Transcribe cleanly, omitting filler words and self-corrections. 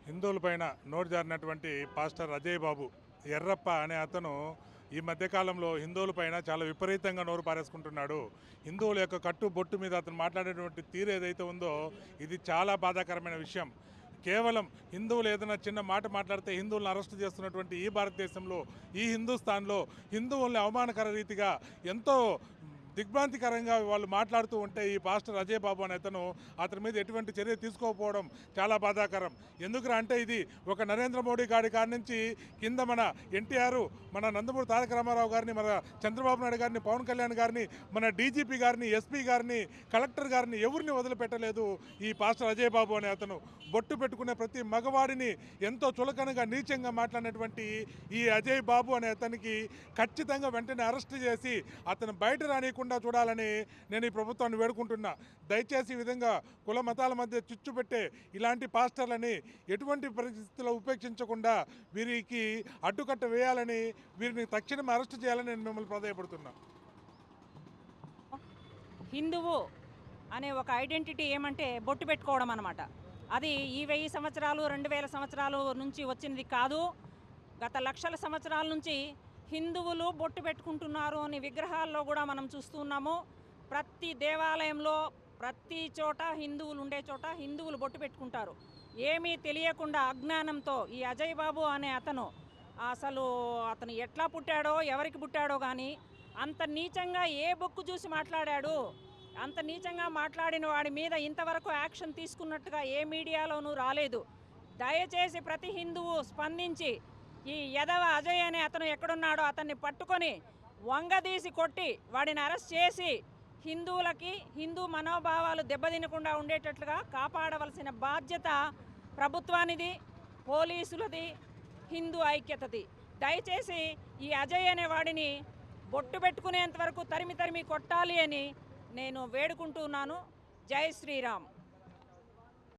హిందువులపైన నోరు జారినటువంటి పాస్టర్ అజయ్ బాబు ఎర్రప్ప అనే అతను ఈ మధ్యకాలంలో హిందువులపైన చాలా విపరీతంగా నోరు పారేసుకుంటున్నాడు. హిందువుల యొక్క కట్టు బొట్టు మీద అతను మాట్లాడేటువంటి తీరు ఏదైతే ఉందో ఇది చాలా బాధాకరమైన విషయం. కేవలం హిందువులు ఏదైనా చిన్న మాట మాట్లాడితే హిందువులను అరెస్ట్ చేస్తున్నటువంటి ఈ భారతదేశంలో, ఈ హిందుస్థాన్లో హిందువుల్ని అవమానకర రీతిగా ఎంతో దిగ్భ్రాంతికరంగా వాళ్ళు మాట్లాడుతూ ఉంటే ఈ పాస్టర్ అజయ్ బాబు అనే అతని మీద ఎటువంటి చర్య తీసుకోకపోవడం చాలా బాధాకరం. ఎందుకురా అంటే ఇది ఒక నరేంద్ర మోడీ గారి కాడి నుంచి కింద మన ఎన్టీఆర్, మన నందమూరి తారక రామారావు గారిని, మన చంద్రబాబు నాయుడు గారిని, పవన్ కళ్యాణ్ గారిని, మన డీజీపీ గారిని, ఎస్పీ గారిని, కలెక్టర్ గారిని ఎవరిని వదిలిపెట్టలేదు ఈ పాస్టర్ అజయ్ బాబు అనే అతను. బొట్టు పెట్టుకునే ప్రతి మగవాడిని ఎంతో చులకనగా నీచంగా మాట్లాడినటువంటి ఈ అజయ్ బాబు అనే అతనికి ఖచ్చితంగా వెంటనే అరెస్ట్ చేసి అతను బయట రానియకుండా చూడాలని నేను ఈ ప్రభుత్వాన్ని వేడుకుంటున్నా. దయచేసి ఈ విధంగా కుల మతాల మధ్య చిచ్చు పెట్టే ఇలాంటి పాస్టర్లని ఎటువంటి పరిస్థితుల్లో ఉపేక్షించకుండా వీరికి అడ్డుకట్ట వేయాలని, వీరిని తక్షణం అరెస్ట్ చేయాలని నేను మిమ్మల్ని ప్రాధాయపడుతున్నా. హిందువు అనే ఒక ఐడెంటిటీ ఏమంటే బొట్టు పెట్టుకోవడం అన్నమాట. అది ఈ 1000 సంవత్సరాలు 2000 సంవత్సరాలు నుంచి వచ్చినది కాదు. గత లక్షల సంవత్సరాల నుంచి హిందువులు బొట్టు పెట్టుకుంటున్నారు అని విగ్రహాల్లో కూడా మనం చూస్తున్నాము. ప్రతి దేవాలయంలో ప్రతి చోట హిందువులు ఉండే చోట హిందువులు బొట్టు పెట్టుకుంటారు. ఏమీ తెలియకుండా అజ్ఞానంతో ఈ అజయ్ బాబు అనే అతను ఎట్లా పుట్టాడో, ఎవరికి పుట్టాడో కానీ అంత నీచంగా ఏ బొక్కు చూసి మాట్లాడాడు. అంత నీచంగా మాట్లాడిన వాడి మీద ఇంతవరకు యాక్షన్ తీసుకున్నట్టుగా ఏ మీడియాలోనూ రాలేదు. దయచేసి ప్రతి హిందువు స్పందించి ఈ యదవ అజయ్ అనే అతను ఎక్కడున్నాడో అతన్ని పట్టుకొని వంగదీసి కొట్టి వాడిని అరెస్ట్ చేసి హిందువులకి హిందూ మనోభావాలు దెబ్బతినకుండా ఉండేటట్లుగా కాపాడవలసిన బాధ్యత ప్రభుత్వానిది, పోలీసులది, హిందూ ఐక్యతది. దయచేసి ఈ అజయ్ అనే వాడిని బొట్టు పెట్టుకునేంత వరకు తరిమి కొట్టాలి అని నేను వేడుకుంటున్నాను. జై శ్రీరామ్.